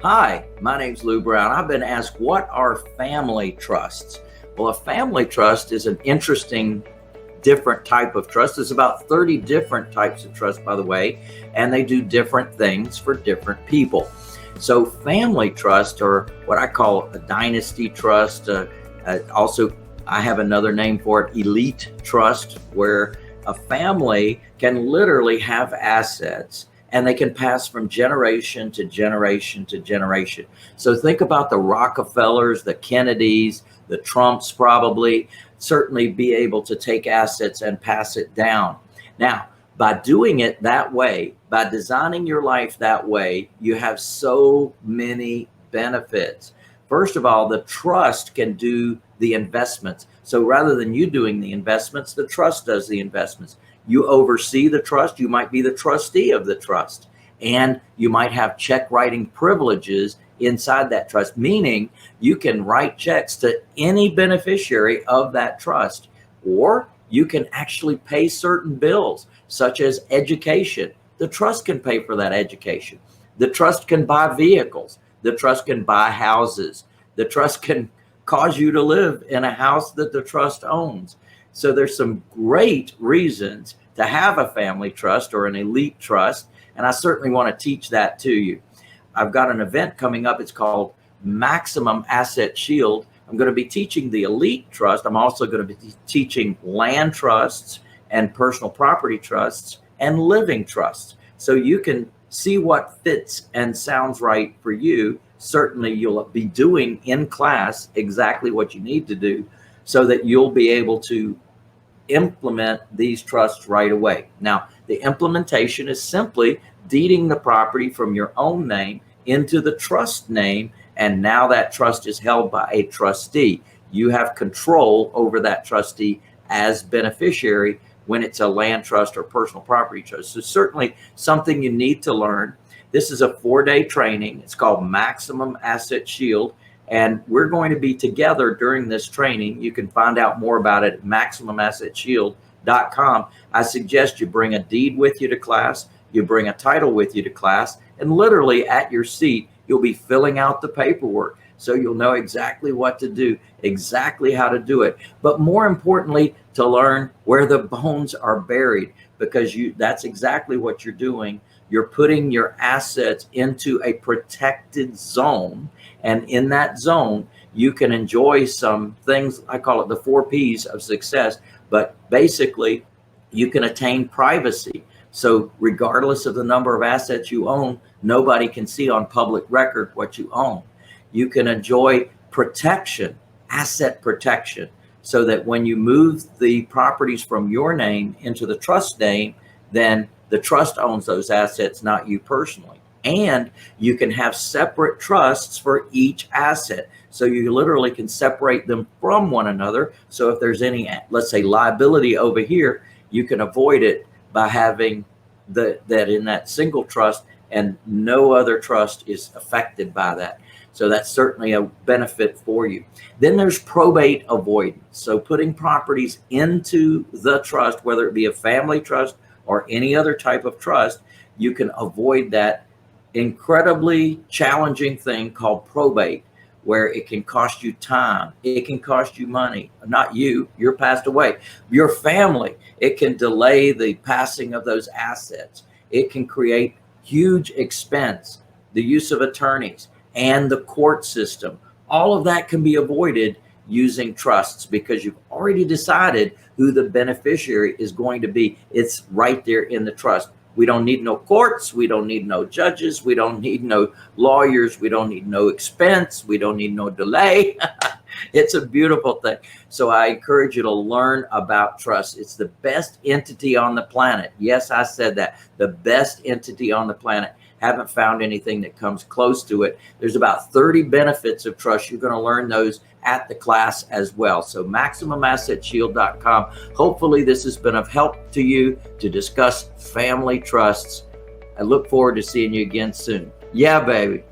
Hi, my name's Lou Brown. I've been asked, what are family trusts? Well, a family trust is an interesting, different type of trust. There's about 30 different types of trust, by the way, and they do different things for different people. So family trust, or what I call a dynasty trust, also I have another name for it, elite trust, where a family can literally have assets and they can pass from generation to generation to generation. So think about the Rockefellers, the Kennedys, the Trumps probably, certainly be able to take assets and pass it down. Now, by doing it that way, by designing your life that way, you have so many benefits. First of all, the trust can do the investments. So rather than you doing the investments, the trust does the investments. You oversee the trust. You might be the trustee of the trust, and you might have check writing privileges inside that trust, meaning you can write checks to any beneficiary of that trust, or you can actually pay certain bills, such as education. The trust can pay for that education. The trust can buy vehicles. The trust can buy houses. The trust can cause you to live in a house that the trust owns. So there's some great reasons to have a family trust or an elite trust, and I certainly want to teach that to you. I've got an event coming up. It's called Maximum Asset Shield. I'm going to be teaching the elite trust. I'm also going to be teaching land trusts and personal property trusts and living trusts. So you can see what fits and sounds right for you. Certainly you'll be doing in class exactly what you need to do so that you'll be able to implement these trusts right away. Now, the implementation is simply deeding the property from your own name into the trust name, and now that trust is held by a trustee. You have control over that trustee as beneficiary when it's a land trust or personal property trust. So certainly something you need to learn. This is a 4-day training. It's called Maximum Asset Shield, and we're going to be together during this training. You can find out more about it at MaximumAssetShield.com. I suggest you bring a deed with you to class, you bring a title with you to class, and literally at your seat, you'll be filling out the paperwork. So you'll know exactly what to do, exactly how to do it. But more importantly, to learn where the bones are buried, because that's exactly what you're doing. You're putting your assets into a protected zone. And in that zone, you can enjoy some things. I call it the 4 P's of success. But basically, you can attain privacy. So regardless of the number of assets you own, nobody can see on public record what you own. You can enjoy protection, asset protection, so that when you move the properties from your name into the trust name, then the trust owns those assets, not you personally. And you can have separate trusts for each asset. So you literally can separate them from one another. So if there's any, let's say, liability over here, you can avoid it by having that in that single trust, and no other trust is affected by that. So that's certainly a benefit for you. Then there's probate avoidance. So putting properties into the trust, whether it be a family trust or any other type of trust, you can avoid that incredibly challenging thing called probate, where it can cost you time, it can cost you money. Not you, you're passed away. Your family, it can delay the passing of those assets. It can create huge expense, the use of attorneys and the court system. All of that can be avoided using trusts, because you've already decided who the beneficiary is going to be. It's right there in the trust. We don't need no courts. We don't need no judges. We don't need no lawyers. We don't need no expense. We don't need no delay. It's a beautiful thing. So I encourage you to learn about trust. It's the best entity on the planet. Yes, I said that. The best entity on the planet. Haven't found anything that comes close to it. There's about 30 benefits of trust. You're going to learn those at the class as well. So MaximumAssetShield.com. Hopefully this has been of help to you to discuss family trusts. I look forward to seeing you again soon. Yeah, baby.